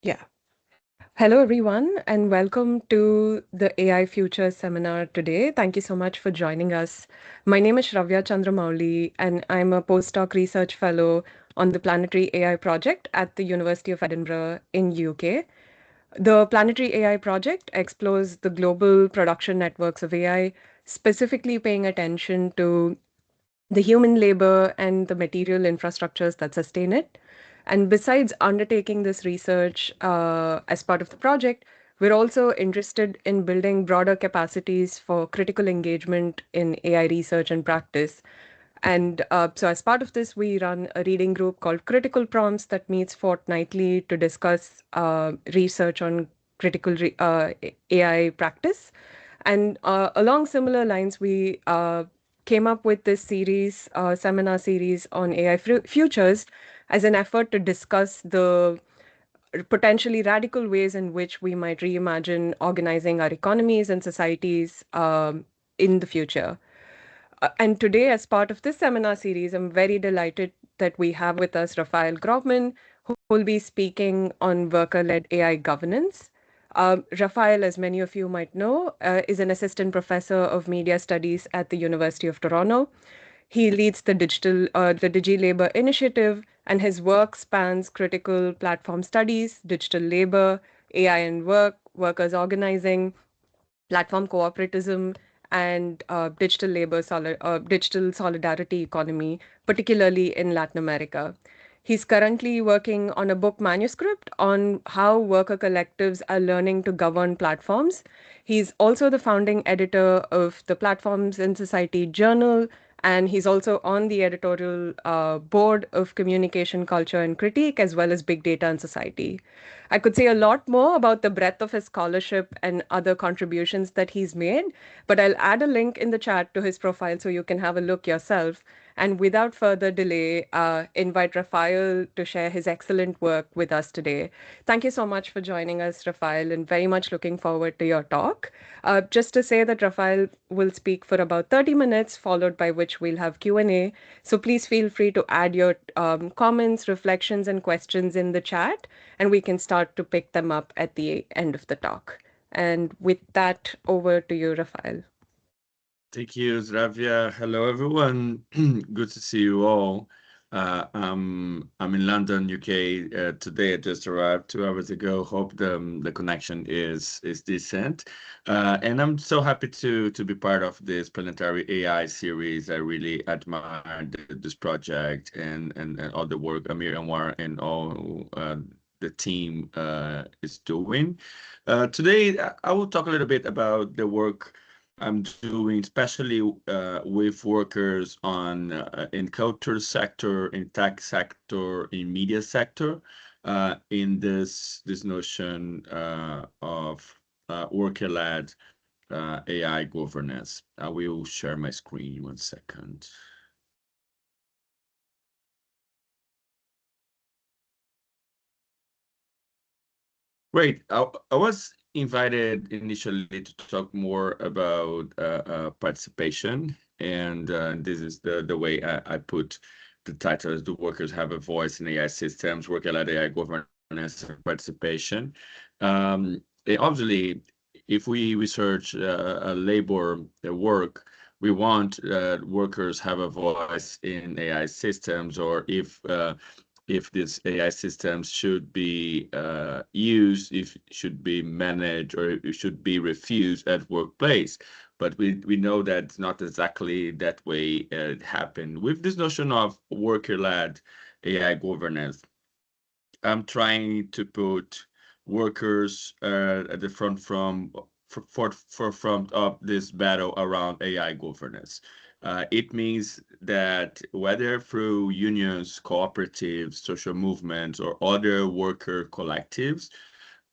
Yeah. Hello, everyone, and welcome to the AI Future seminar today. Thank you so much for joining us. My name is Shravya Chandramouli, and I'm a postdoc research fellow on the Planetary AI project at the University of Edinburgh in UK. The Planetary AI project explores the global production networks of AI, specifically paying attention to the human labor and the material infrastructures that sustain it. And besides undertaking this research as part of the project, we're also interested in building broader capacities for critical engagement in AI research and practice. And so, as part of this, we run a reading group called Critical Prompts that meets fortnightly to discuss research on AI practice. And along similar lines, we came up with this series, seminar series on AI futures, as an effort to discuss the potentially radical ways in which we might reimagine organizing our economies and societies in the future. And today, as part of this seminar series, I'm very delighted that we have with us Rafael Grohmann, who will be speaking on worker-led AI governance. Rafael, as many of you might know, is an assistant professor of media studies at the University of Toronto. He leads the DigiLabor initiative, and his work spans critical platform studies, digital labor, AI and work, workers organizing, platform cooperatism, and digital solidarity economy, particularly in Latin America. He's currently working on a book manuscript on how worker collectives are learning to govern platforms. He's also the founding editor of the Platforms in Society Journal, and he's also on the editorial board of Communication, Culture, and Critique, as well as Big Data and Society. I could say a lot more about the breadth of his scholarship and other contributions that he's made, but I'll add a link in the chat to his profile so you can have a look yourself. And without further delay, invite Rafael to share his excellent work with us today. Thank you so much for joining us, Rafael, and very much looking forward to your talk. Just to say that Rafael will speak for about 30 minutes, followed by which we'll have Q&A. So please feel free to add your comments, reflections, and questions in the chat, and we can start to pick them up at the end of the talk. And with that, over to you, Rafael. Thank you, Zdravia. Hello, everyone. Good to see you all. I'm in London, UK today. I just arrived 2 hours ago. Hope the connection is decent. And I'm so happy to be part of this Planetary AI series. I really admire this project and all the work Amir Anwar and all the team is doing. Today, I will talk a little bit about the work I'm doing, especially with workers on in culture sector, in tech sector, in media sector, in this notion of worker-led AI governance. I will share my screen 1 second. Great. I was invited initially to talk more about participation, and this is the way I put the title is "Do Workers Have a Voice in AI Systems? Worker-led AI Governance and Participation." Obviously, if we research labor work, we want workers have a voice in AI systems, or if these AI systems should be used, if it should be managed, or it should be refused at workplace. But we know that it's not exactly that way it happened. With this notion of worker-led AI governance, I'm trying to put workers at the forefront of this battle around AI governance. It means that whether through unions, cooperatives, social movements, or other worker collectives,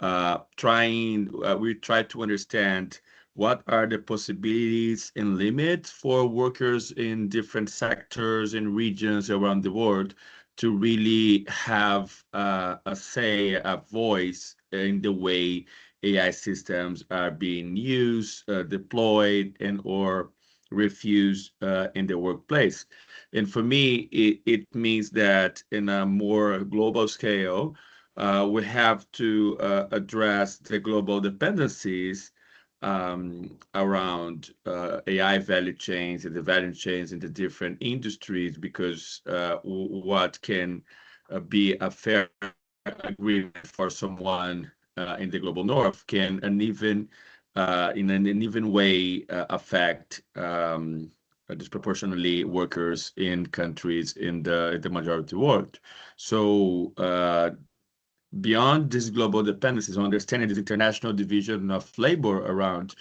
we try to understand what are the possibilities and limits for workers in different sectors and regions around the world to really have a say, a voice in the way AI systems are being used, deployed, and or refused in the workplace. And for me, it means that in a more global scale, we have to address the global dependencies around AI value chains and the value chains in the different industries, because what can be a fair agreement for someone in the global north can in an uneven way affect disproportionately workers in countries in the majority world. So beyond these global dependencies, understanding this international division of labor around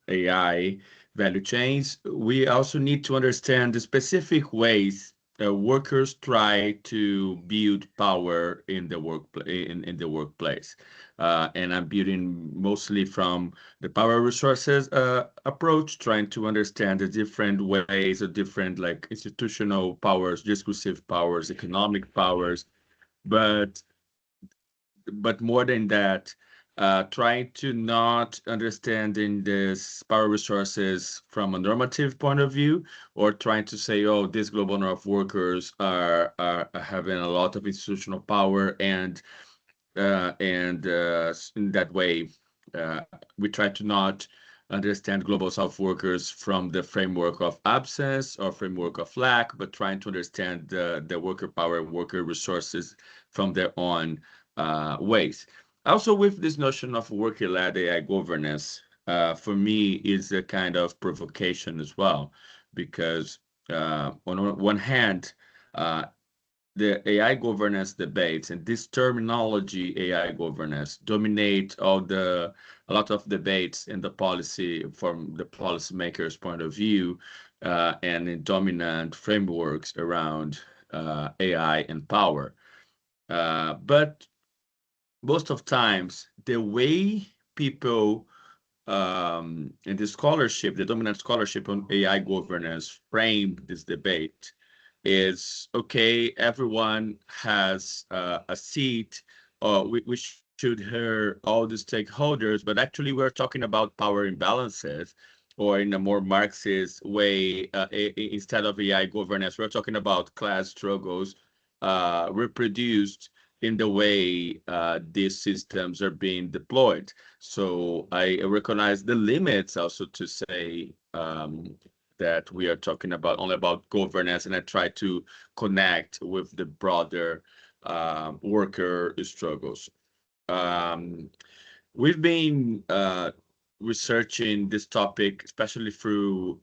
AI value chains, we also need to understand the specific ways workers try to build power in the in the workplace. And I'm building mostly from the power resources approach, trying to understand the different ways of different like institutional powers, discursive powers, economic powers, but more than that, trying to not understanding this power resources from a normative point of view, or trying to say, oh, these global north workers are having a lot of institutional power, and in that way, we try to not understand global south workers from the framework of absence or framework of lack, but trying to understand the worker power and worker resources from their own ways. Also, with this notion of worker-led AI governance, for me, is a kind of provocation as well, because on one hand, uh, the AI governance debates and this terminology AI governance dominate a lot of debates in the policy from the policymakers' point of view, and in dominant frameworks around AI and power. But most of times, the way people in the scholarship, the dominant scholarship on AI governance frame this debate is, okay, everyone has a seat, or we should hear all the stakeholders, but actually we're talking about power imbalances, or in a more Marxist way, instead of AI governance, we're talking about class struggles reproduced in the way these systems are being deployed. So I recognize the limits also to say that we are talking about only about governance, and I try to connect with the broader worker struggles. Um, we've been researching this topic, especially through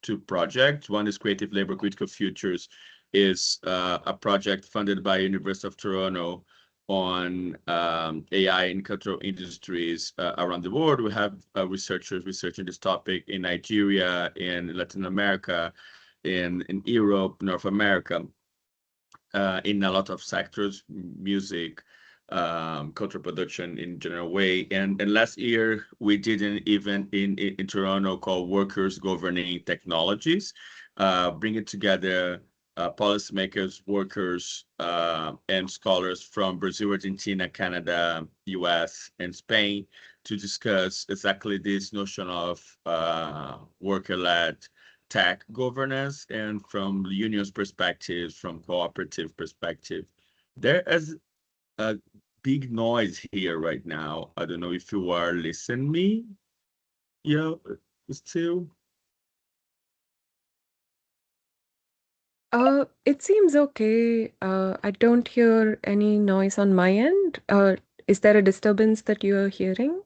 two projects. One is Creative Labor Critical Futures, is a project funded by University of Toronto on AI in cultural industries around the world. We have researchers researching this topic in Nigeria, in Latin America, in Europe, North America, in a lot of sectors, music, cultural production in general way. And last year we did an event in Toronto called Workers Governing Technologies, bringing together policymakers, workers, and scholars from Brazil, Argentina, Canada, US, and Spain to discuss exactly this notion of worker-led tech governance, and from the union's perspective, from cooperative perspective. There is a big noise here right now. I don't know if you are listening me. Yeah, still. It seems okay. I don't hear any noise on my end. Is there a disturbance that you're hearing?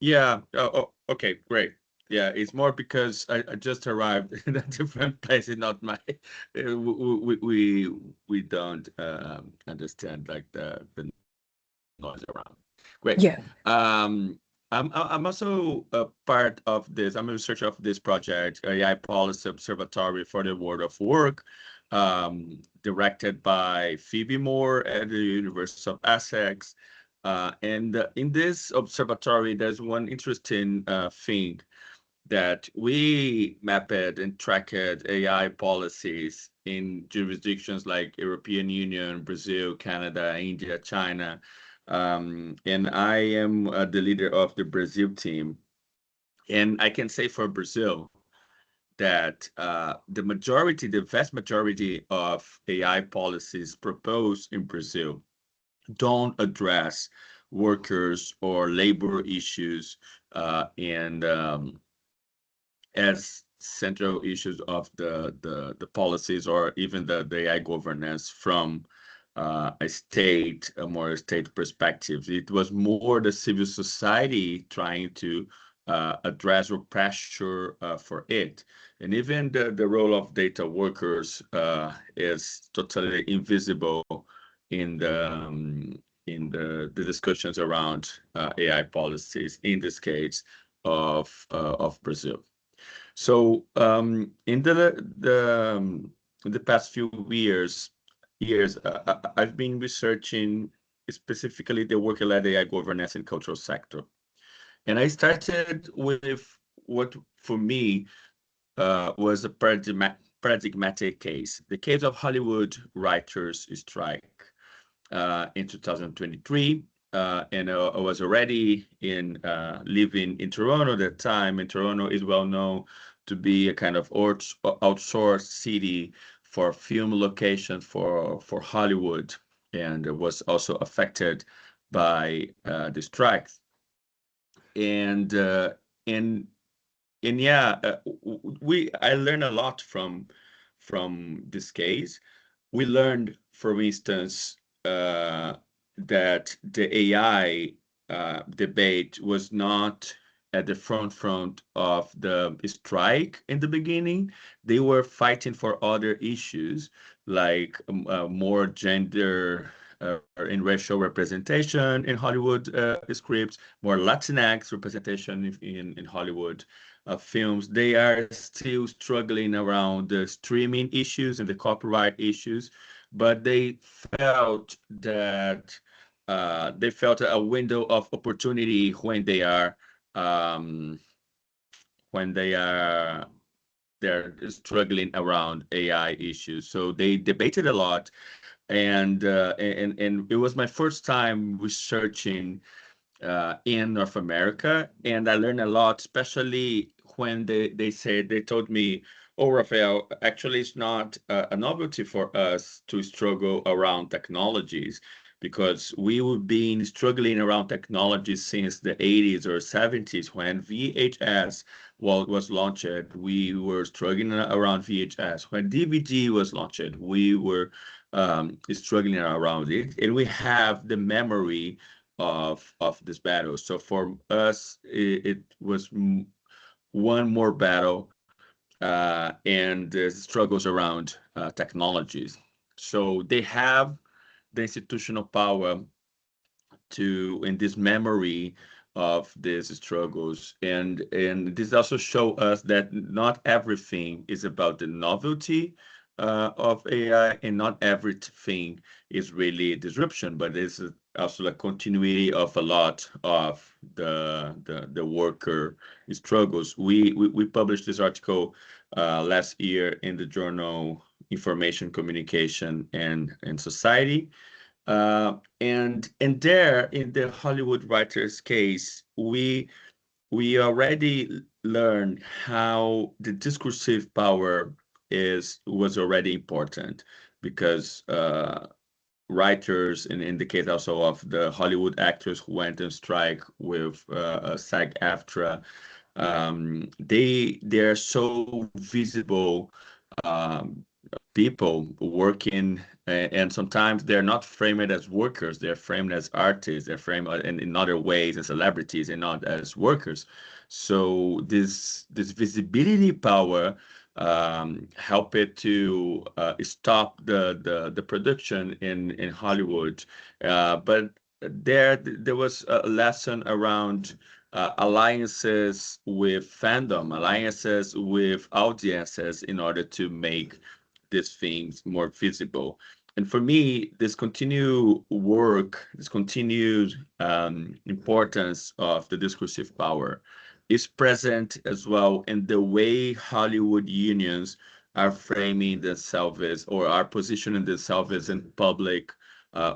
Yeah. Okay, great. Yeah, it's more because I just arrived in a different place, and not my. We don't understand like the noise around. Great. Yeah. I'm also a part of this. I'm a researcher of this project, AI Policy Observatory for the World of Work, directed by Phoebe Moore at the University of Essex. And in this observatory, there's one interesting thing, that we mapped and tracked AI policies in jurisdictions like European Union, Brazil, Canada, India, China. And I am the leader of the Brazil team. And I can say for Brazil, that the vast majority of AI policies proposed in Brazil don't address workers or labor issues and as central issues of the policies or even the AI governance from a more state perspective. It was more the civil society trying to address or pressure for it. And even the role of data workers is totally invisible in the discussions around AI policies, in this case of Brazil. So in the past few years, I've been researching specifically the work-led AI governance and cultural sector, and I started with what for me was a paradigmatic case, the case of Hollywood writers' strike in 2023. And I was already living in Toronto at that time, and Toronto is well known to be a kind of outsourced city for film locations for Hollywood, and it was also affected by the strikes. And uh, and and yeah, I learned a lot from this case. We learned, for instance, that the AI debate was not at the front of the strike in the beginning. They were fighting for other issues like more gender and racial representation in Hollywood scripts, more Latinx representation in Hollywood films. They are still struggling around the streaming issues and the copyright issues, but they felt a window of opportunity um, when they're struggling around AI issues. So they debated a lot, and it was my first time researching in North America, and I learned a lot, especially when they told me, "Oh, Rafael, actually, it's not a novelty for us to struggle around technologies." Because we have been struggling around technologies since the 80s or 70s when VHS was launched. We were struggling around VHS. When DVD was launched, we were struggling around it. And we have the memory of this battle. So for us, it was one more battle and the struggles around technologies. So they have the institutional power to in this memory of these struggles, and this also show us that not everything is about the novelty of AI, and not everything is really disruption, but it's also a continuity of a lot of the worker struggles. We published this article last year in the journal Information Communication and Society, and there in the Hollywood writers case, we already learned how the discursive power was already important because writers, and in the case also of the Hollywood actors who went on strike with SAG-AFTRA, they're so visible um, people working, and sometimes they're not framed as workers, they're framed as artists, they're framed in other ways as celebrities and not as workers. So this visibility power help it to stop the production in Hollywood. But there was a lesson around alliances with fandom, alliances with audiences in order to make these things more visible. And for me, this continued work, this continued importance of the discursive power is present as well in the way Hollywood unions are framing themselves or are positioning themselves in public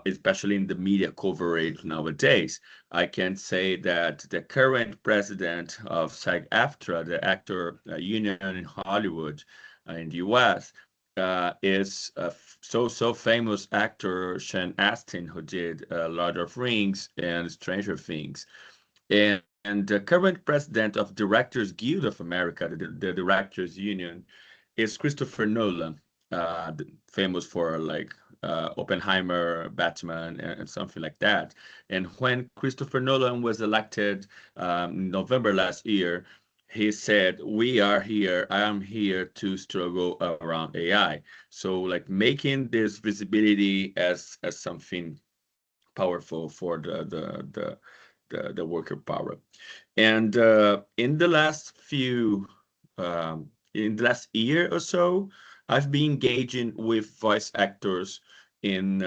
especially in the media coverage nowadays. I can say that the current president of SAG-AFTRA, the actor union in Hollywood, in the US, is a so famous actor Sean Astin, who did Lord of Rings and Stranger Things. And the current president of Directors Guild of America, the Directors Union, is Christopher Nolan, famous for like Oppenheimer, Batman, and something like that. And when Christopher Nolan was elected in November last year, he said, "We are here. I am here to struggle around AI." So, like making this visibility as something powerful for the worker power. And in the last year or so, I've been engaging with voice actors in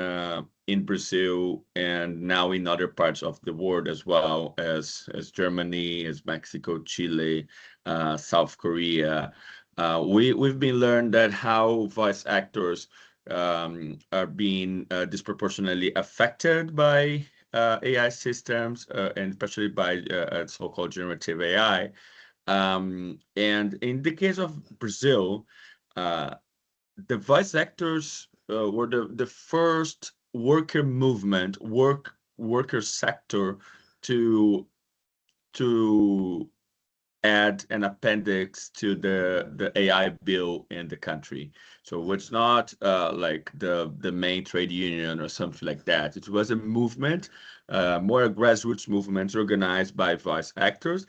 Brazil and now in other parts of the world as well as Germany, as Mexico, Chile, South Korea. We've been learned that how voice actors are being disproportionately affected by AI systems, and especially by so-called generative AI. And in the case of Brazil, uh, the voice actors were the first worker movement, worker sector to to add an appendix to the AI bill in the country. So it's not like the main trade union or something like that. It was a movement, more a grassroots movement organized by voice actors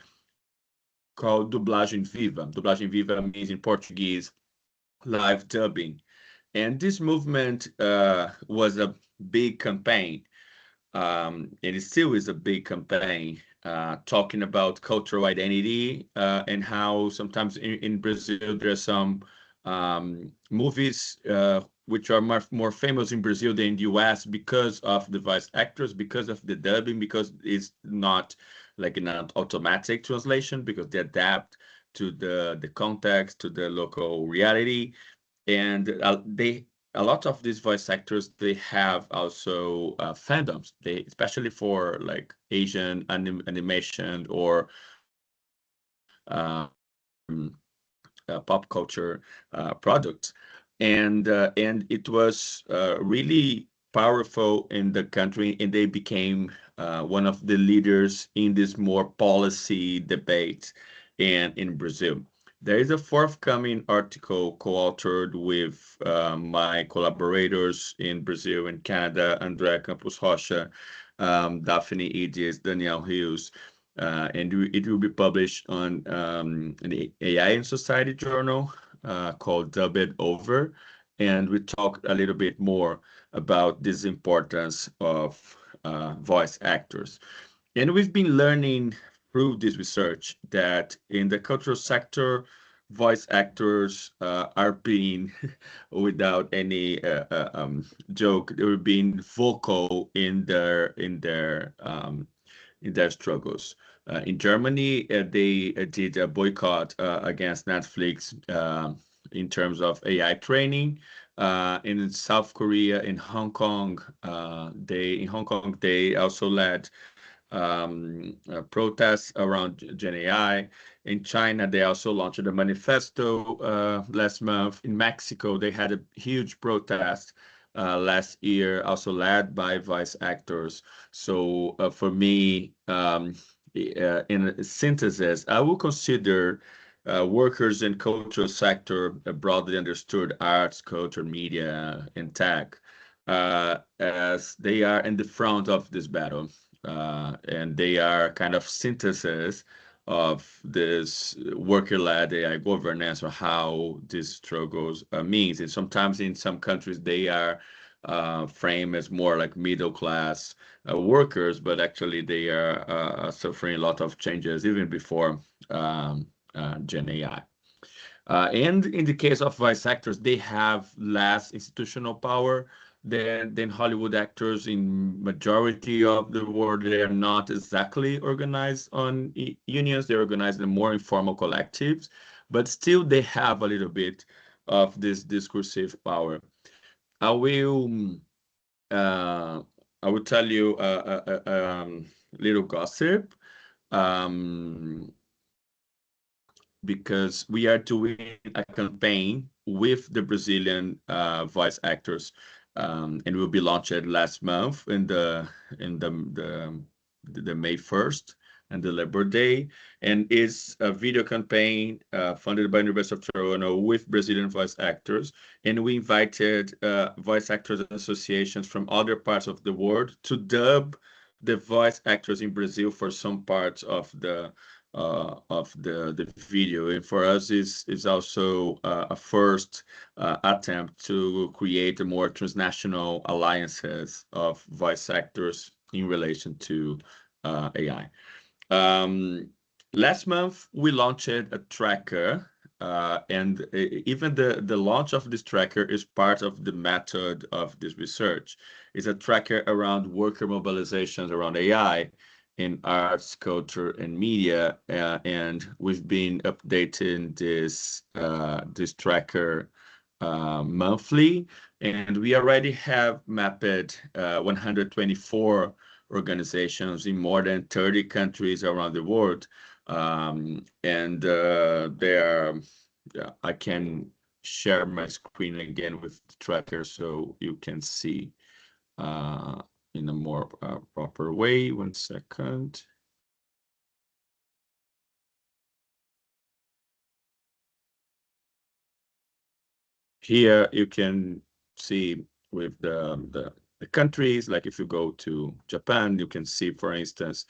called Dublagem Viva. Dublagem Viva means in Portuguese live dubbing. And this movement was a big campaign, and it still is a big campaign, talking about cultural identity, and how sometimes in Brazil there are some movies which are more famous in Brazil than in the US because of the voice actors, because of the dubbing, because it's not like an automatic translation, because they adapt to the context, to the local reality. And a lot of these voice actors, they have also fandoms, they especially for like Asian animation or pop culture products. And it was really powerful in the country, and they became one of the leaders in this more policy debate in Brazil. There is a forthcoming article co-authored with my collaborators in Brazil and Canada, André Campos Rocha, Daphne Idis, Daniel Rios, and it will be published on the AI in Society journal called Dub It Over. And we talked a little bit more about this importance of voice actors. And we've been learning through this research that in the cultural sector, voice actors are being, without any joke, they were being vocal in their struggles. In Germany, they did a boycott against Netflix in terms of AI training. In South Korea, in Hong Kong, they also led protests around Gen AI. In China, they also launched a manifesto last month. In Mexico, they had a huge protest last year, also led by voice actors. So for me, in a synthesis, I will consider workers in cultural sector, broadly understood arts, culture, media, and tech, as they are in the front of this battle. And they are kind of synthesis of this worker-led AI governance, or how these struggles means. And sometimes in some countries they are framed as more like middle-class workers, but actually they are suffering a lot of changes even before Gen AI. And in the case of voice actors, they have less institutional power than Hollywood actors. In majority of the world, they are not exactly organized on unions. They're organized in more informal collectives, but still they have a little bit of this discursive power. I will I will tell you a little gossip. Um, because we are doing a campaign with the Brazilian voice actors, and will be launched last month in the May 1st and the Labor Day, and is a video campaign funded by University of Toronto with Brazilian voice actors, and we invited voice actors associations from other parts of the world to dub the voice actors in Brazil for some parts of the video. And for us is also a first attempt to create a more transnational alliances of voice actors in relation to AI. Um, Last month we launched a tracker, and even the launch of this tracker is part of the method of this research. It's a tracker around worker mobilizations around AI in arts, culture, and media, and we've been updating this tracker monthly, and we already have mapped 124 organizations in more than 30 countries around the world. And there, yeah, I can share my screen again with the tracker so you can see uh, in a more proper way. 1 second. Here you can see with the countries, like if you go to Japan, you can see, for instance,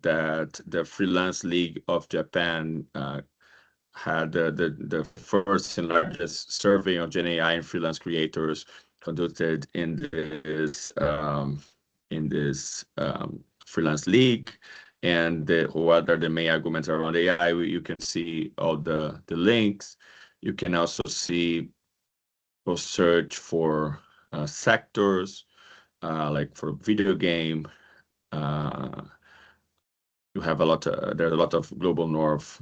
that the Freelance League of Japan had the first and largest survey on Gen AI and freelance creators conducted in this freelance league. And what are the main arguments around AI? You can see all the links. You can also see or search for sectors, like for video game. Uh, you have a lot. There's a lot of global north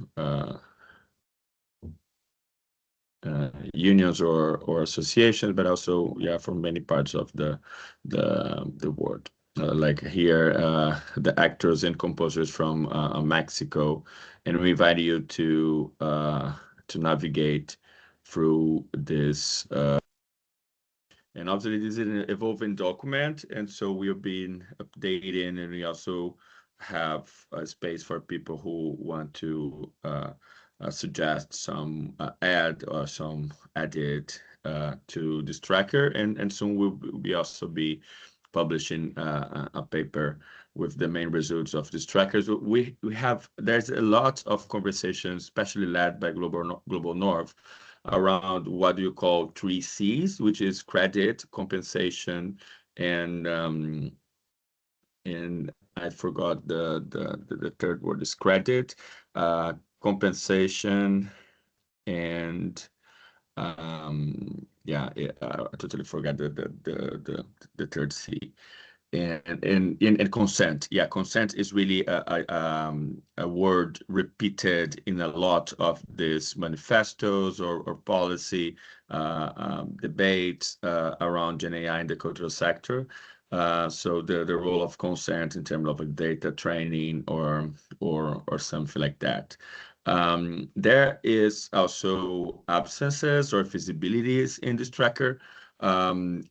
unions or associations, but also, yeah, from many parts of the world. Like here, the actors and composers from Mexico, and we invite you to navigate through this. And obviously, this is an evolving document, and so we've been updating, and we also have a space for people who want to suggest some add or some edit to this tracker, and soon we'll be also be publishing a paper with the main results of these trackers. We have there's a lot of conversations, especially led by Global North, around what you call 3 Cs, which is credit, compensation, and I forgot the third word is credit, compensation, and yeah, I totally forgot the third C. And consent. Yeah, consent is really a word repeated in a lot of these manifestos or policy debates around Gen AI in the cultural sector. So the role of consent in terms of data training or something like that. There is also absences or visibilities in this tracker. Um,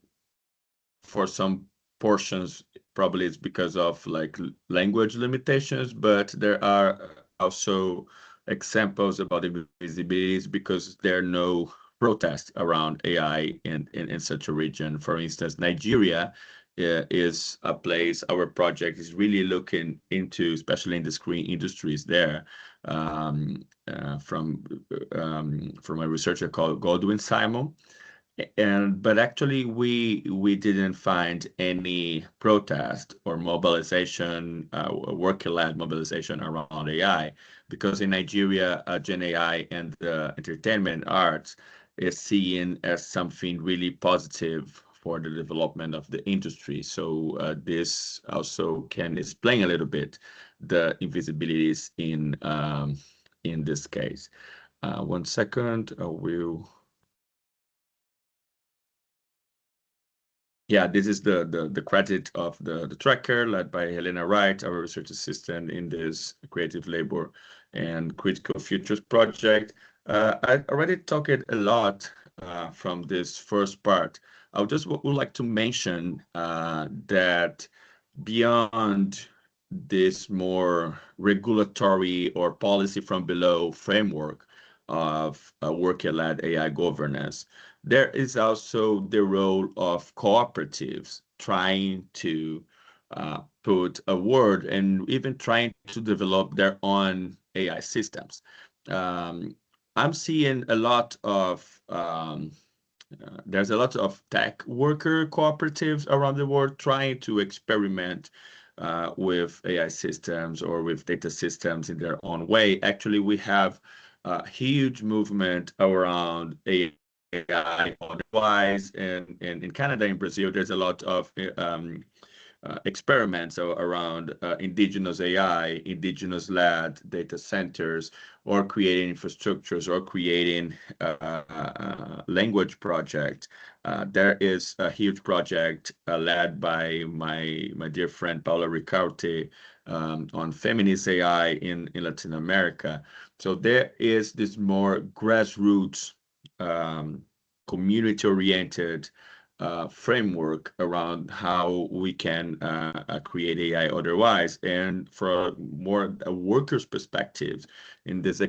for some portions, probably it's because of like language limitations, but there are also examples about invisibilities because there are no protests around AI in such a region. For instance, Nigeria is a place our project is really looking into, especially in the screen industries there. From a researcher called Godwin Simon, but actually we didn't find any protest or mobilization, worker-led mobilization around AI, because in Nigeria, Gen AI and the entertainment arts is seen as something really positive for the development of the industry. So this also can explain a little bit the invisibilities in this case. 1 second, I will yeah, this is the credit of the tracker led by Helena Wright, our research assistant in this creative labor and critical futures project. I already talked a lot from this first part. I would like to mention that beyond this more regulatory or policy from below framework of worker-led AI governance, there is also the role of cooperatives trying to put a word and even trying to develop their own AI systems. Um, I'm seeing a lot of there's a lot of tech worker cooperatives around the world trying to experiment with AI systems or with data systems in their own way. Actually, we have a huge movement around AI otherwise, and in Canada and Brazil, there's a lot of experiments around indigenous AI, indigenous led data centers, or creating infrastructures or creating language project. There is a huge project led by my dear friend Paula Ricaurte on feminist AI in Latin America. So there is this more grassroots, um, community-oriented framework around how we can create AI otherwise. And for more a worker's perspective, in this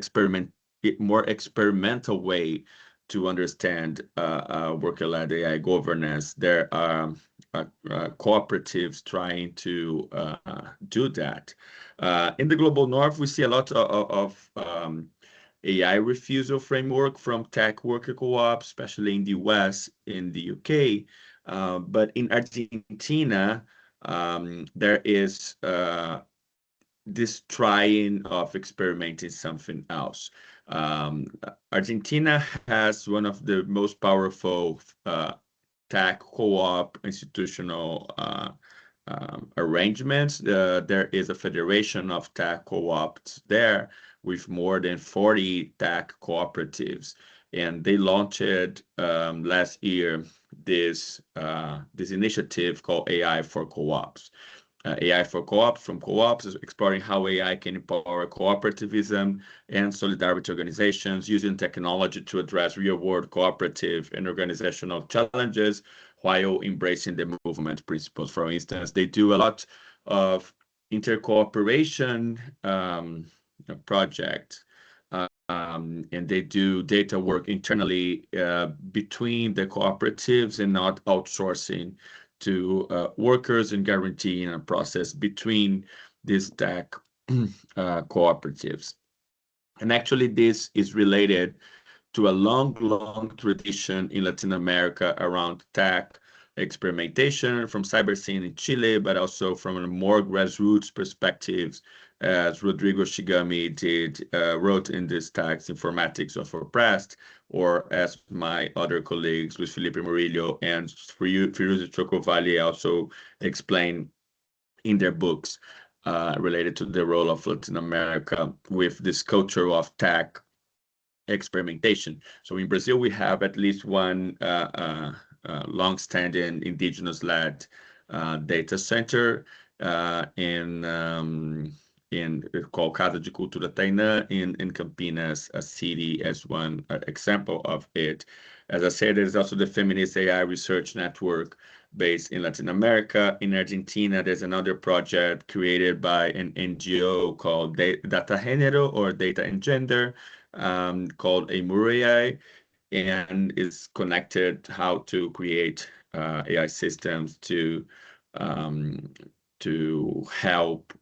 more experimental way to understand worker-led AI governance, there are cooperatives trying to do that. In the global north, we see a lot of AI refusal framework from tech worker co-ops, especially in the US, in the UK. But in Argentina, there is this trying of experimenting something else. Argentina has one of the most powerful tech co-op institutional arrangements. There is a federation of tech co-ops there with more than 40 tech cooperatives. And they launched last year this initiative called AI for Co-ops. AI for Co-ops from co-ops is exploring how AI can empower cooperativism and solidarity organizations using technology to address real-world cooperative and organizational challenges while embracing the movement principles. For instance, they do a lot of intercooperation projects, and they do data work internally between the cooperatives and not outsourcing to workers and guaranteeing a process between these tech cooperatives. And actually, this is related to a long tradition in Latin America around tech experimentation from cyber scene in Chile, but also from a more grassroots perspective, as Rodrigo Shigami wrote in this text, Informatics of Oppressed, or as my other colleagues, Luis Felipe Murillo and Firuze Chocovalli also explain in their books related to the role of Latin America with this culture of tech experimentation. So in Brazil, we have at least one long-standing indigenous-led data center in called Casa de Cultura Tainã in Campinas, a city, as one example of it. As I said, there's also the Feminist AI Research Network based in Latin America. In Argentina, there's another project created by an NGO called Data Género or Data and Gender, called a Muriai, and is connected how to create AI systems to help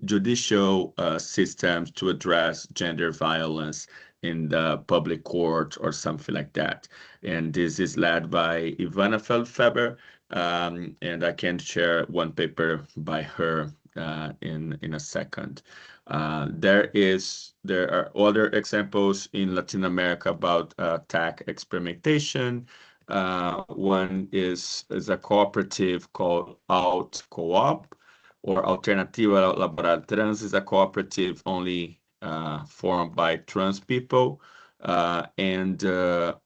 judicial systems to address gender violence in the public court or something like that. And this is led by Ivana Feldfeber, and I can share one paper by her in a second. There are other examples in Latin America about tech experimentation. One is a cooperative called Alt Co-op, or Alternativa Laboral Trans is a cooperative only formed by trans people. and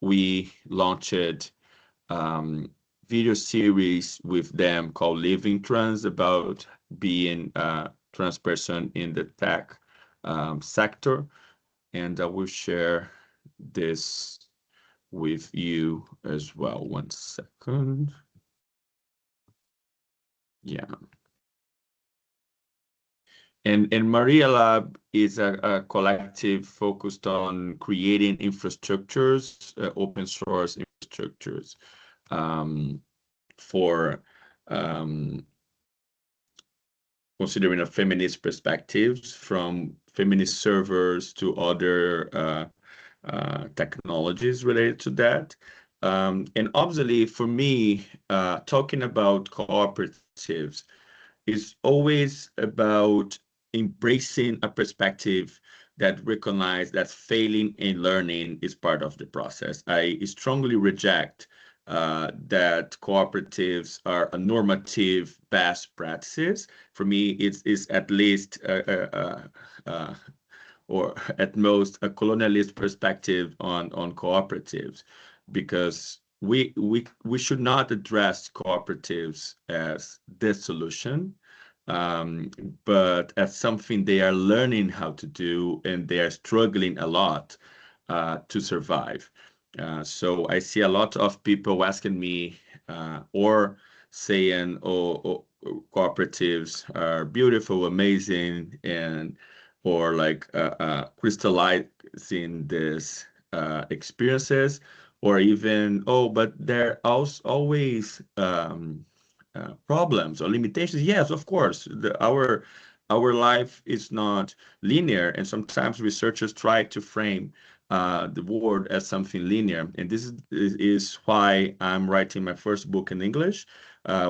we launched video series with them called Living Trans, about being a trans person in the tech sector. And I will share this with you as well. 1 second. Yeah. And Maria Lab is a collective focused on creating infrastructures, open source infrastructures, um, for um, considering a feminist perspectives, from feminist servers to other technologies related to that. And obviously, for me, talking about cooperatives is always about embracing a perspective that recognizes that failing in learning is part of the process. I strongly reject that cooperatives are a normative best practices. For me, it's at least or at most a colonialist perspective on cooperatives, because we should not address cooperatives as the solution, um, but as something they are learning how to do, and they are struggling a lot to survive. So I see a lot of people asking me or saying, oh, cooperatives are beautiful, amazing, and or like crystallizing this experiences, or even, oh, but there are always problems or limitations. Yes, of course, our life is not linear, and sometimes researchers try to frame the world as something linear. And this is why I'm writing my first book in English. I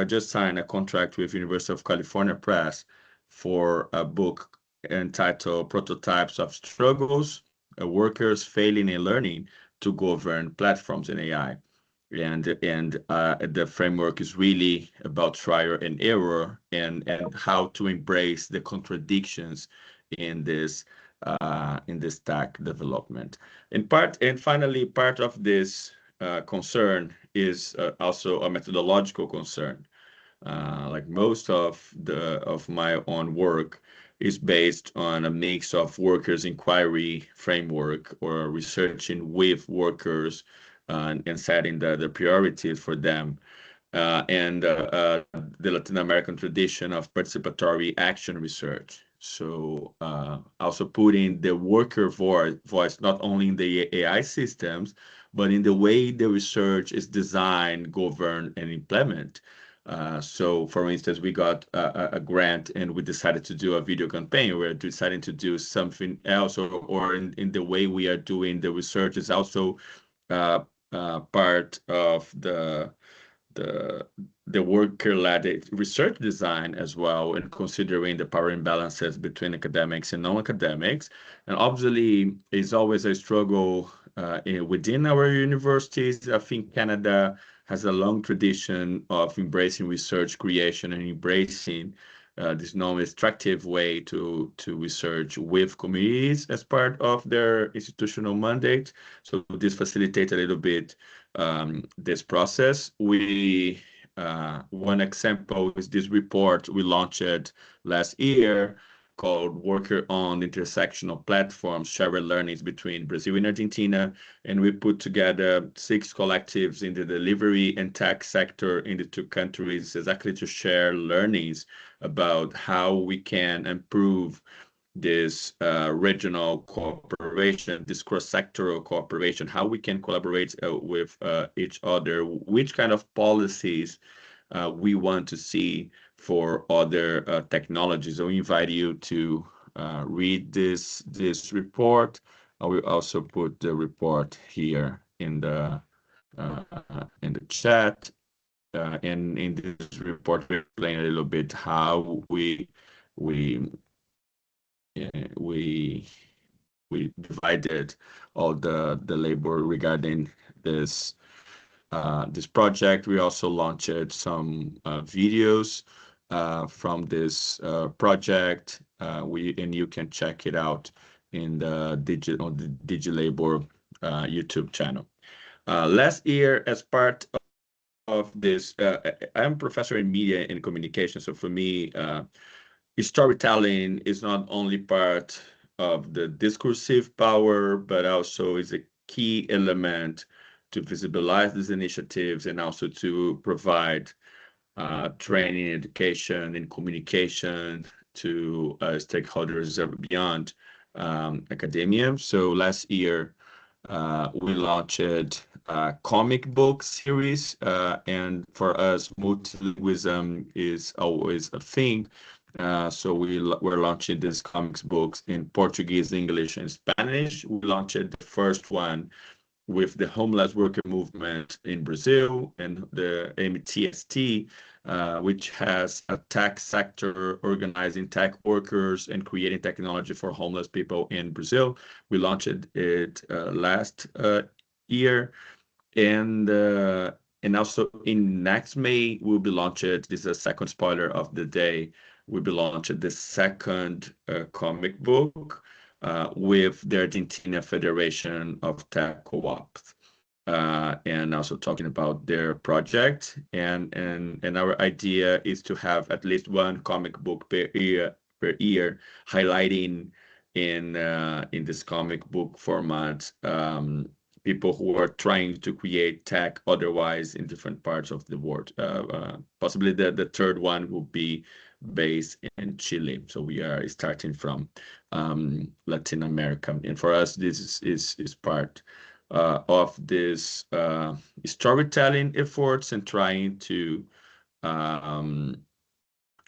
just signed a contract with University of California Press for a book entitled Prototypes of Struggles, Workers Failing and Learning to Govern Platforms in AI. And the framework is really about trial and error, and how to embrace the contradictions in this tech development. And finally, part of this concern is also a methodological concern. Like most of my own work is based on a mix of workers' inquiry framework, or researching with workers and setting the priorities for them, and the Latin American tradition of participatory action research. So also putting the worker voice not only in the AI systems, but in the way the research is designed, governed, and implemented. So, for instance, we got a grant, and we decided to do a video campaign. We're deciding to do something else, or in the way we are doing the research is also uh, part of the the worker-led research design as well, and considering the power imbalances between academics and non-academics. And obviously, it's always a struggle within our universities. I think Canada has a long tradition of embracing research creation and embracing this non-extractive way to research with communities as part of their institutional mandate. So this facilitates a little bit this process. One example is this report we launched last year called Worker-Owned Intersectional Platforms, Shared Learnings Between Brazil and Argentina. And we put together 6 collectives in the delivery and tech sector in the 2 countries, exactly to share learnings about how we can improve this regional cooperation, this cross-sectoral cooperation, how we can collaborate with each other, which kind of policies we want to see for other technologies. I will invite you to read this report. I will also put the report here in the chat. And in this report, we explain a little bit how we we we divided all the labor regarding this this project. We also launched some videos from this project. And you can check it out in the DigiLabor YouTube channel. Last year, as part of this, I'm a professor in media and communication. So for me, storytelling is not only part of the discursive power, but also is a key element to visibilize these initiatives and also to provide training, education, and communication to stakeholders beyond academia. So last year, we launched a comic book series, and for us, multilingualism is always a thing. So we're launching these comics books in Portuguese, English, and Spanish. We launched the first one with the homeless worker movement in Brazil and the MTST, which has a tech sector organizing tech workers and creating technology for homeless people in Brazil. We launched it last year, and also in next May we'll be launched. This is a second spoiler of the day. We'll be launching the second comic book with the Argentina Federation of Tech Co-ops, and also talking about their project. And our idea is to have at least one comic book per year, highlighting in this comic book format people who are trying to create tech otherwise in different parts of the world. Possibly the third one will be based in Chile. So we are starting from Latin America. And for us, this is part of this storytelling efforts and trying to um,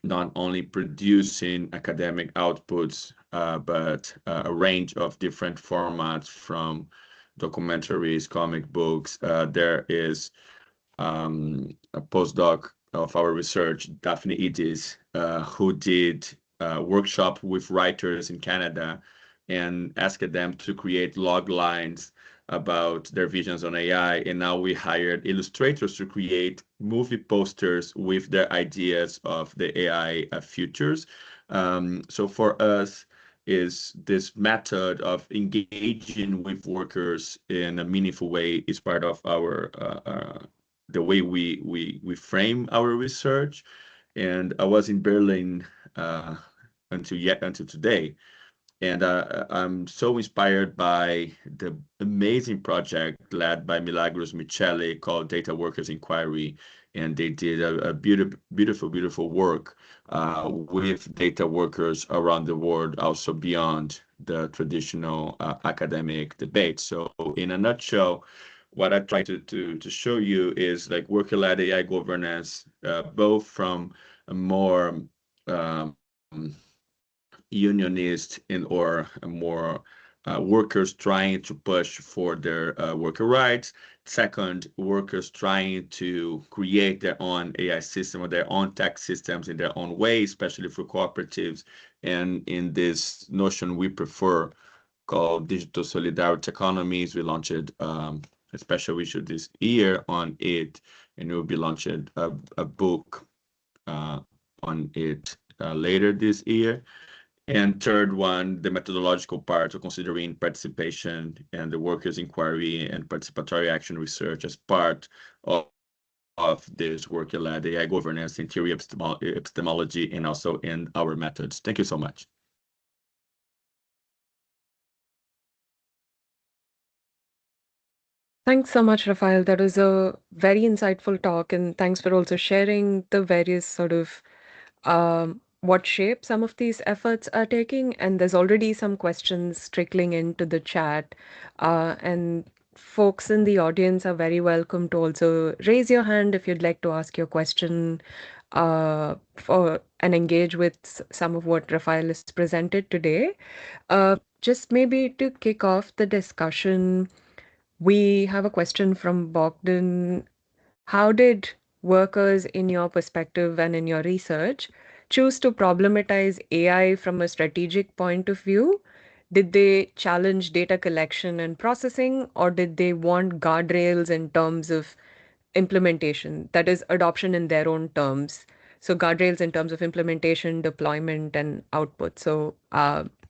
not only producing academic outputs, but a range of different formats from documentaries, comic books. There is a postdoc of our research, Daphne Itis, who did a workshop with writers in Canada and asked them to create log lines about their visions on AI. And now we hired illustrators to create movie posters with their ideas of the AI futures. So for us, is this method of engaging with workers in a meaningful way is part of our the way we frame our research. And I was in Berlin until today, and I'm so inspired by the amazing project led by Milagros Michele called Data Workers Inquiry. And they did a beautiful work with data workers around the world, also beyond the traditional academic debate. So in a nutshell, what I try to show you is like worker-led AI governance, both from a more unionist or more workers trying to push for their worker rights. Second, workers trying to create their own AI system or their own tech systems in their own way, especially for cooperatives. And in this notion we prefer called digital solidarity economies, we launched a special issue this year on it, and we'll be launching a book on it later this year. And third one, the methodological part, so considering participation and the workers' inquiry and participatory action research as part of this worker-led AI governance in theory, epistemology, and also in our methods. Thank you so much. Thanks so much, Rafael. That was a very insightful talk, and thanks for also sharing the various sort of what shape some of these efforts are taking. And there's already some questions trickling into the chat. And folks in the audience are very welcome to also raise your hand if you'd like to ask your question for and engage with some of what Rafael has presented today. Just maybe to kick off the discussion, we have a question from Bogdan. How did workers, in your perspective and in your research, choose to problematize AI from a strategic point of view? Did they challenge data collection and processing, or did they want guardrails in terms of implementation, that is, adoption in their own terms? So, guardrails in terms of implementation, deployment, and output. So,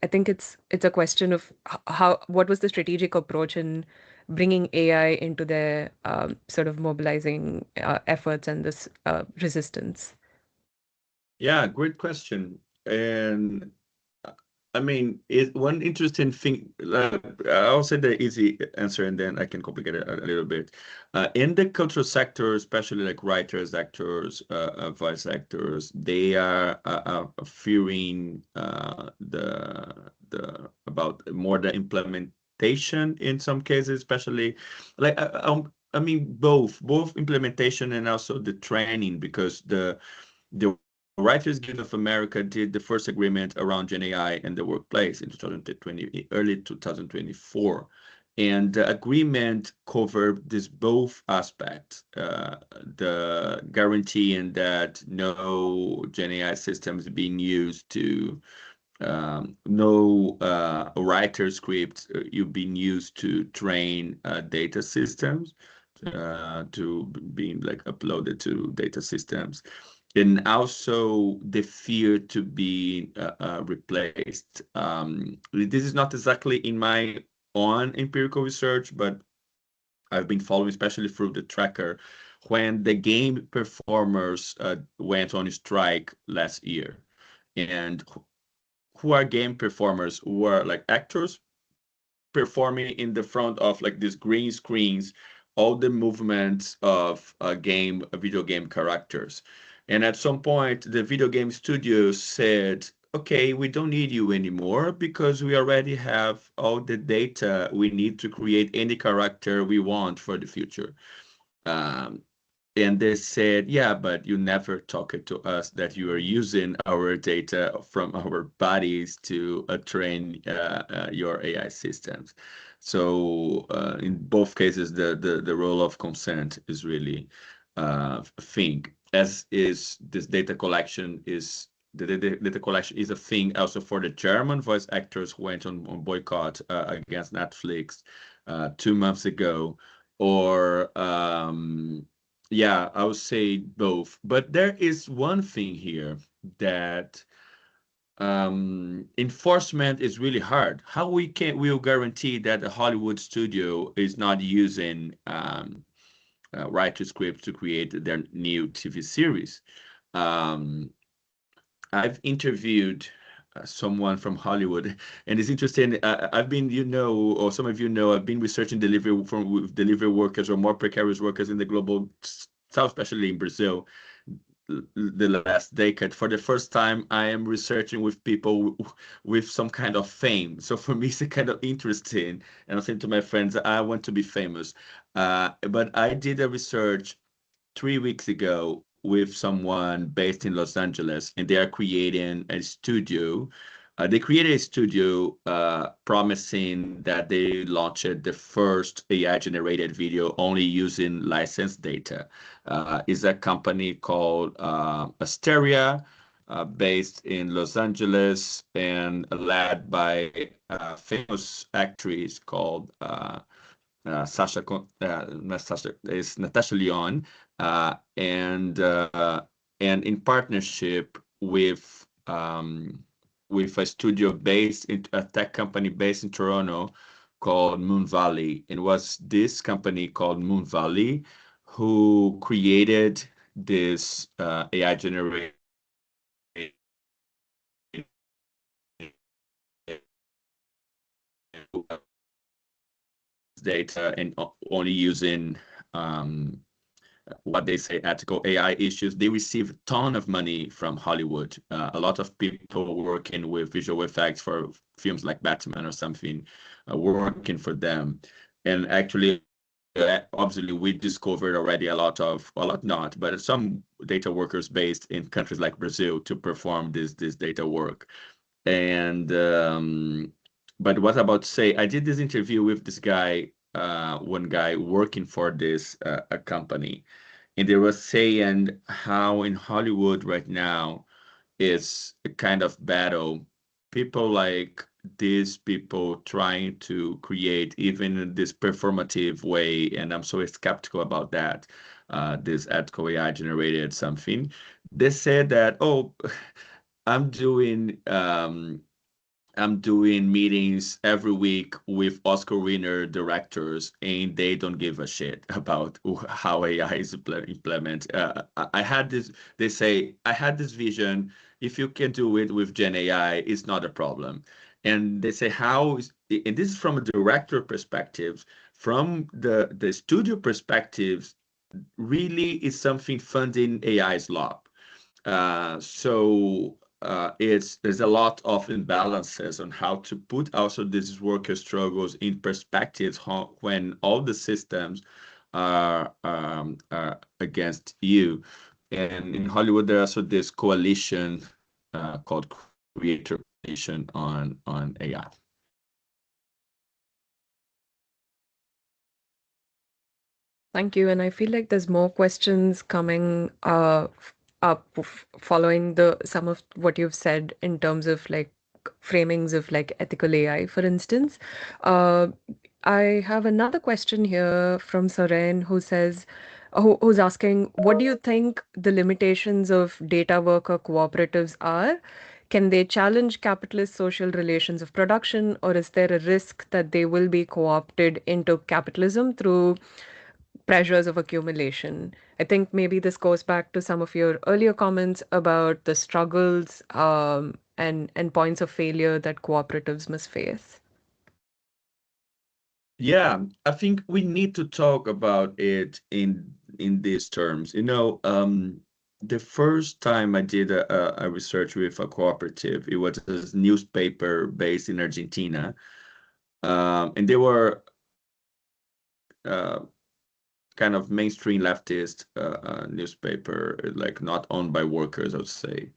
I think it's a question of how what was the strategic approach in bringing AI into their sort of mobilizing efforts and this resistance. Yeah, great question. And uh, I mean, one interesting thing, I'll say the easy answer and then I can complicate it a little bit. In the cultural sector, especially like writers, actors, voice actors, they are fearing the about more the implementation in some cases, especially like I mean both implementation and also the training because the Writers Guild of America did the first agreement around Gen AI in the workplace in 2020, early 2024. And the agreement covered this both aspects, the guaranteeing that no Gen AI systems being used to no writer script you being used to train data systems to being like uploaded to data systems and also the fear to be replaced. This is not exactly in my own empirical research, but I've been following, especially through the tracker, when the game performers went on strike last year. And who are game performers? Who are like actors performing in the front of like these green screens, all the movements of a video game characters. And at some point, the video game studio said, okay, we don't need you anymore because we already have all the data we need to create any character we want for the future. Um, and they said, yeah, but you never talked to us that you are using our data from our bodies to train your AI systems. So in both cases, the role of consent is really a thing, as is this data collection is the data collection is a thing also for the German voice actors who went on boycott against Netflix 2 months ago, or yeah, I would say both. But there is one thing here that enforcement is really hard. How will guarantee that a Hollywood studio is not using writer scripts to create their new TV series? Um, I've interviewed someone from Hollywood, and it's interesting. I've been, or some of you know, I've been researching delivery from with delivery workers or more precarious workers in the global south, especially in Brazil, the last decade. For the first time, I am researching with people with some kind of fame. So for me, it's kind of interesting. And I'm saying to my friends, I want to be famous. But I did a research 3 weeks ago with someone based in Los Angeles, and they are creating a studio. They created a studio promising that they launched the first AI-generated video only using licensed data. Is a company called Asteria, based in Los Angeles and led by a famous actress called not Sasha, is Natasha Lyon, and in partnership with a studio based in a tech company based in Toronto called Moon Valley. It was this company called Moon Valley who created this AI generated data and only using um, what they say ethical AI issues. They receive a ton of money from Hollywood. A lot of people working with visual effects for films like Batman or something, working for them. And actually, obviously, we discovered already a lot not, but some data workers based in countries like Brazil to perform this data work. And but what about say? I did this interview with this guy, one guy working for this a company, and they were saying how in Hollywood right now is a kind of battle. People like these people trying to create even in this performative way, and I'm so skeptical about that. This ethical AI generated something. They said that, oh, I'm doing I'm doing meetings every week with Oscar winner directors, and they don't give a shit about how AI is implemented. I had this, they say, I had this vision. If you can do it with Gen AI, it's not a problem. And they say, how is, and this is from a director perspective, from the studio perspectives, really is something funding AI's law. It's there's a lot of imbalances on how to put also these worker struggles in perspectives when all the systems are against you. And in Hollywood, there's also this coalition called Creator Coalition on AI. Thank you. And I feel like there's more questions coming up following the some of what you've said in terms of like framings of like ethical AI, for instance. Uh, I have another question here from Soren who says, who's asking, what do you think the limitations of data worker cooperatives are? Can they challenge capitalist social relations of production, or is there a risk that they will be co-opted into capitalism through pressures of accumulation? I think maybe this goes back to some of your earlier comments about the struggles and points of failure that cooperatives must face. Yeah, I think we need to talk about it in these terms. The first time I did a research with a cooperative, it was a newspaper based in Argentina, and they were uh, kind of mainstream leftist newspaper, like not owned by workers, I would say.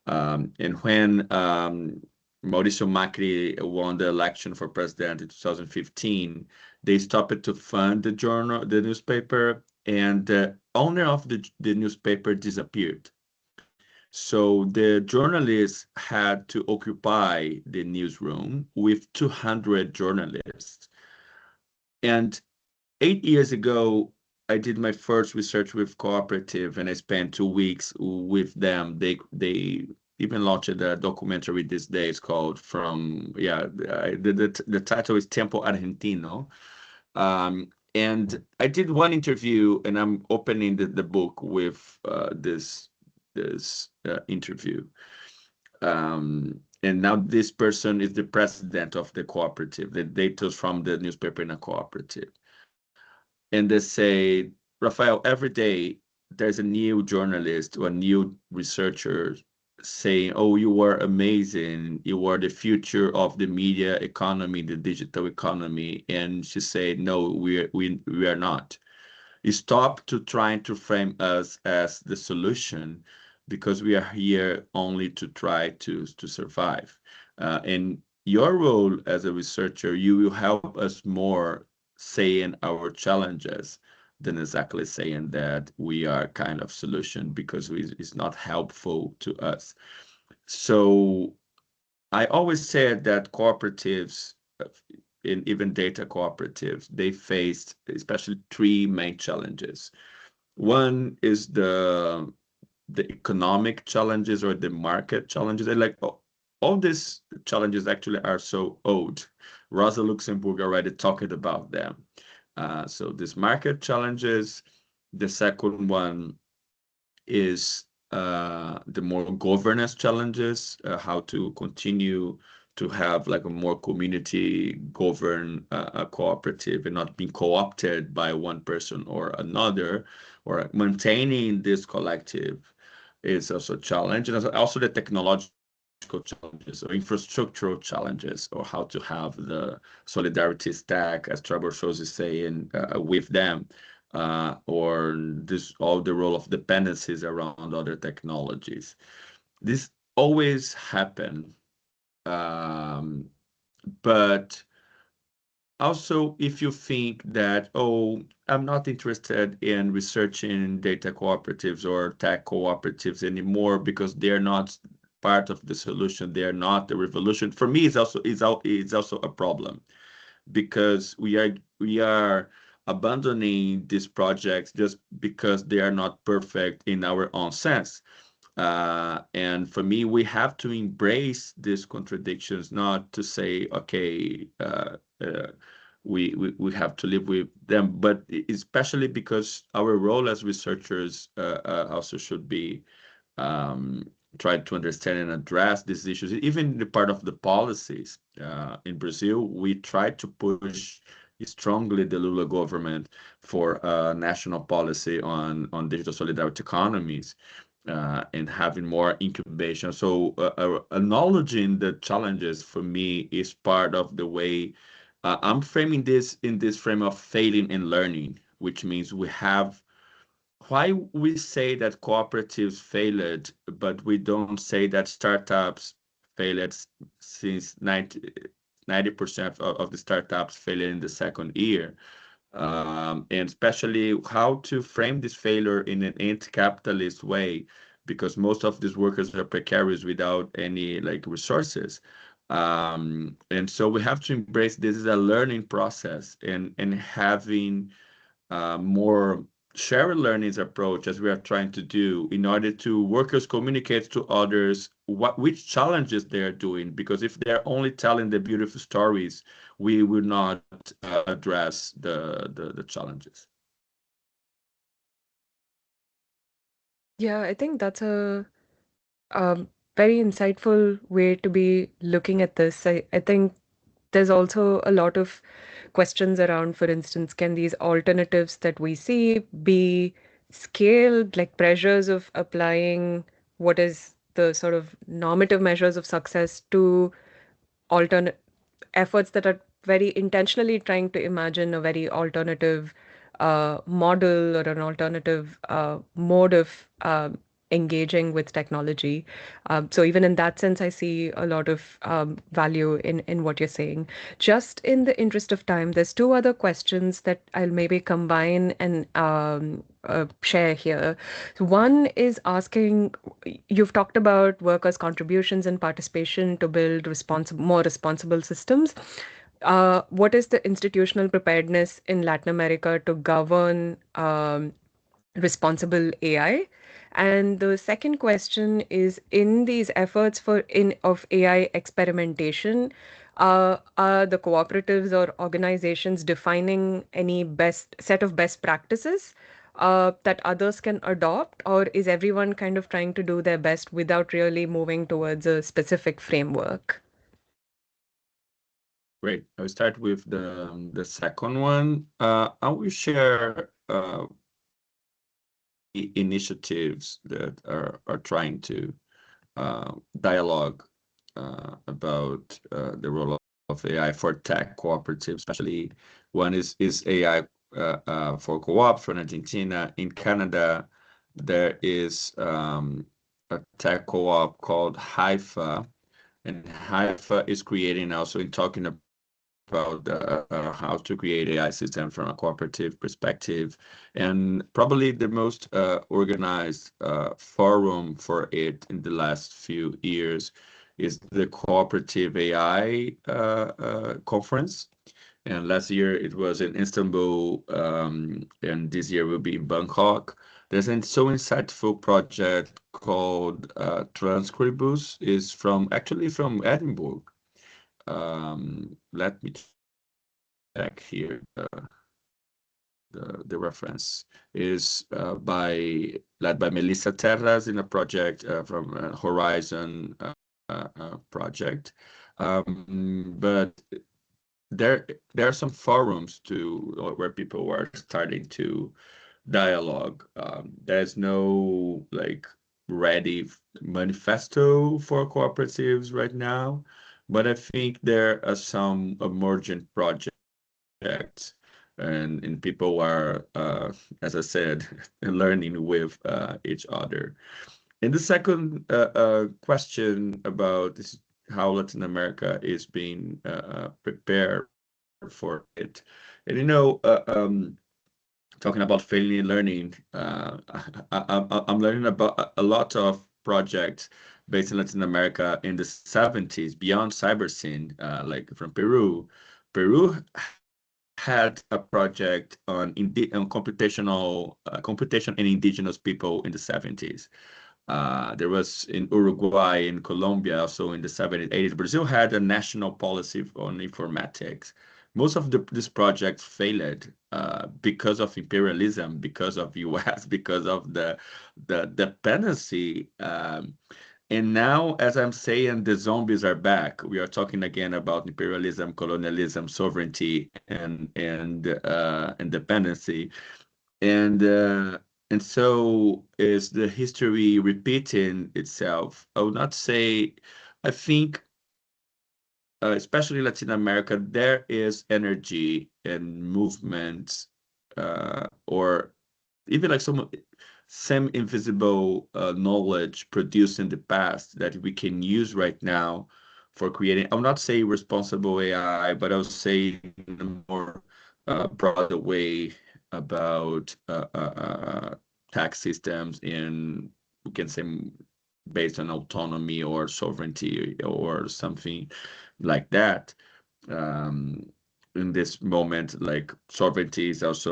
And when Mauricio Macri won the election for president in 2015, they stopped to fund the newspaper, and the owner of the newspaper disappeared. So the journalists had to occupy the newsroom with 200 journalists. And 8 years ago, I did my first research with cooperative, and I spent 2 weeks with them. They even launched a documentary these days called from yeah the title is Tempo Argentino. And I did one interview, and I'm opening the book with this interview. And now this person is the president of the cooperative. The data is from the newspaper in a cooperative, and they say, Rafael, every day there's a new journalist or a new researcher saying, "Oh, you are amazing. You are the future of the media economy, the digital economy." And she said, "No, we are not. Stop to trying to frame us as the solution, because we are here only to try to survive. And your role as a researcher, you will help us more saying our challenges than exactly saying that we are kind of solution, because it's not helpful to us." So I always said that cooperatives, in even data cooperatives, they faced especially three main challenges. One is the economic challenges or the market challenges. And like all these challenges actually are so old. Rosa Luxemburg already talked about them. So these market challenges. The second one is the more governance challenges, how to continue to have like a more community govern a cooperative and not being co-opted by one person or another, or maintaining this collective is also a challenge. And also the technological challenges or infrastructural challenges, or how to have the solidarity stack, as Trevor shows is saying, with them, or this all the role of dependencies around other technologies. This always happen, um, but also if you think that, oh, I'm not interested in researching data cooperatives or tech cooperatives anymore because they're not part of the solution, they're not the revolution. For me, it's also a problem, because we are abandoning these projects just because they are not perfect in our own sense. And for me, we have to embrace these contradictions, not to say, okay, we have to live with them, but especially because our role as researchers also should be um, try to understand and address these issues, even the part of the policies. In Brazil, we tried to push strongly the Lula government for a national policy on digital solidarity economies and having more incubation. So acknowledging the challenges for me is part of the way I'm framing this in this frame of failing and learning, which means we have why we say that cooperatives failed, but we don't say that startups failed since 90% of the startups failed in the second year. And especially how to frame this failure in an anti-capitalist way, because most of these workers are precarious without any like resources. And so we have to embrace this as a learning process and having more shared learnings approach as we are trying to do in order to workers communicate to others which challenges they are doing, because if they're only telling the beautiful stories, we will not address the challenges. Yeah, I think that's a very insightful way to be looking at this. I think there's also a lot of questions around, for instance, can these alternatives that we see be scaled, like pressures of applying what is the sort of normative measures of success to alternate efforts that are very intentionally trying to imagine a very alternative model or an alternative mode of engaging with technology. So even in that sense, I see a lot of value in what you're saying. Just in the interest of time, there's two other questions that I'll maybe combine and share here. So one is asking, you've talked about workers' contributions and participation to build more responsible systems. What is the institutional preparedness in Latin America to govern responsible AI? And the second question is, in these efforts for in of AI experimentation, are the cooperatives or organizations defining any best set of best practices that others can adopt, or is everyone kind of trying to do their best without really moving towards a specific framework? Great. I'll start with the second one. I will share initiatives that are trying to dialogue about the role of AI for tech cooperatives, especially one is AI for co-op from Argentina. In Canada, there is a tech co-op called Haifa, and Haifa is creating also in talking about how to create AI system from a cooperative perspective. And probably the most organized forum for it in the last few years is the Cooperative AI conference. And last year it was in Istanbul, and this year will be in Bangkok. There's a so insightful project called Transcribus, is from actually from Edinburgh. Let me check here. The reference is led by Melissa Terras in a project from Horizon project. But there are some forums where people are starting to dialogue. There's no like ready manifesto for cooperatives right now, but I think there are some emergent projects, and people are, as I said, learning with each other. And the second question about this, how Latin America is being prepared for it. And talking about failing and learning, I'm learning about a lot of projects based in Latin America in the 70s, beyond cyber scene, like from Peru. Peru had a project on computational computation and indigenous people in the 70s. There was in Uruguay, in Colombia, also in the 70s, 80s. Brazil had a national policy on informatics. Most of these projects failed because of imperialism, because of US, because of the dependency. And now, as I'm saying, the zombies are back. We are talking again about imperialism, colonialism, sovereignty, and dependency. And uh, and so is the history repeating itself? I would not say. I think, especially Latin America, there is energy and movement, or even like some invisible knowledge produced in the past that we can use right now for creating. I'll not say responsible AI, but I'll say in a more broader way about tax systems in, we can say, based on autonomy or sovereignty or something like that. um, in this moment, like sovereignty was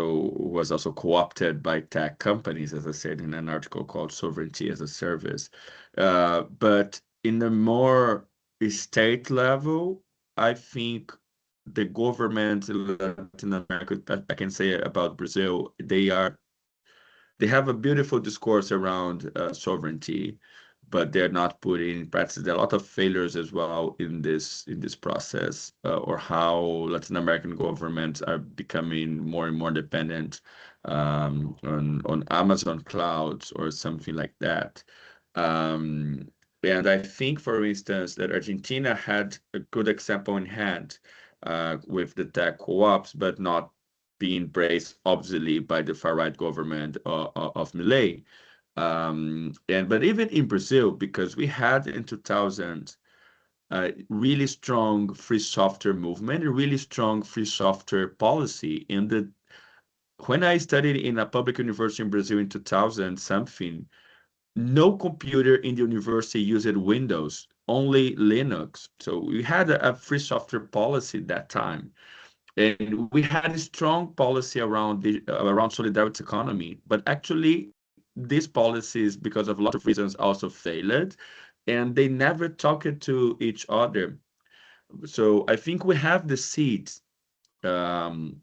also co-opted by tech companies, as I said in an article called "Sovereignty as a Service." But in a more state level, I think the government in Latin America, I can say about Brazil, they have a beautiful discourse around sovereignty, but they're not putting in practice. There are a lot of failures as well in this process, or how Latin American governments are becoming more and more dependent on Amazon clouds or something like that. Um, and I think, for instance, that Argentina had a good example in hand with the tech co-ops, but not being embraced obviously by the far right government of Milei. But even in Brazil, because we had in 2000 a really strong free software movement, a really strong free software policy. When I studied in a public university in Brazil in 2000 something, no computer in the university used Windows, only Linux. So we had a free software policy at that time. And we had a strong policy around around solidarity economy, but actually these policies, because of a lot of reasons, also failed, and they never talked to each other. So I think we have the seeds, um,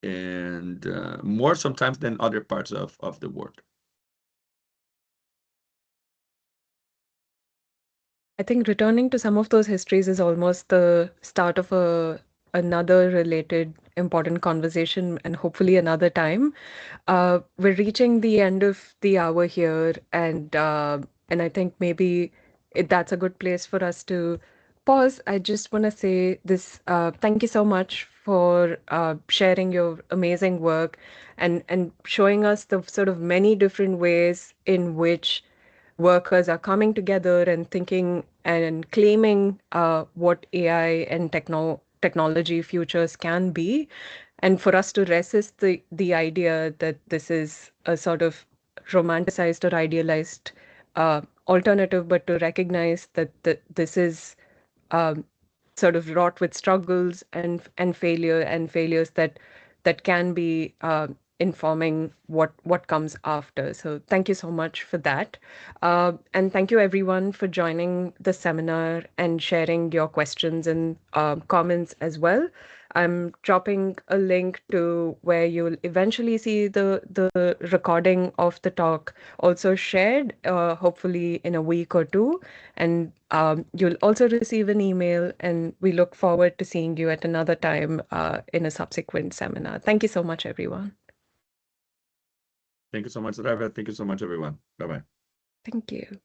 and more sometimes than other parts of the world. I think returning to some of those histories is almost the start of another related important conversation, and hopefully another time. We're reaching the end of the hour here, and I think maybe that's a good place for us to pause. I just want to say this. Thank you so much for sharing your amazing work and showing us the sort of many different ways in which workers are coming together and thinking and claiming what AI and technology futures can be, and for us to resist the idea that this is a sort of romanticized or idealized alternative, but to recognize that this is um, sort of wrought with struggles and failures that can be informing what comes after. So thank you so much for that, and thank you everyone for joining the seminar and sharing your questions and comments as well. I'm dropping a link to where you'll eventually see the recording of the talk also shared, hopefully in a week or two. And you'll also receive an email, and we look forward to seeing you at another time in a subsequent seminar. Thank you so much, everyone. Thank you so much, Rafa. Thank you so much, everyone. Bye bye. Thank you.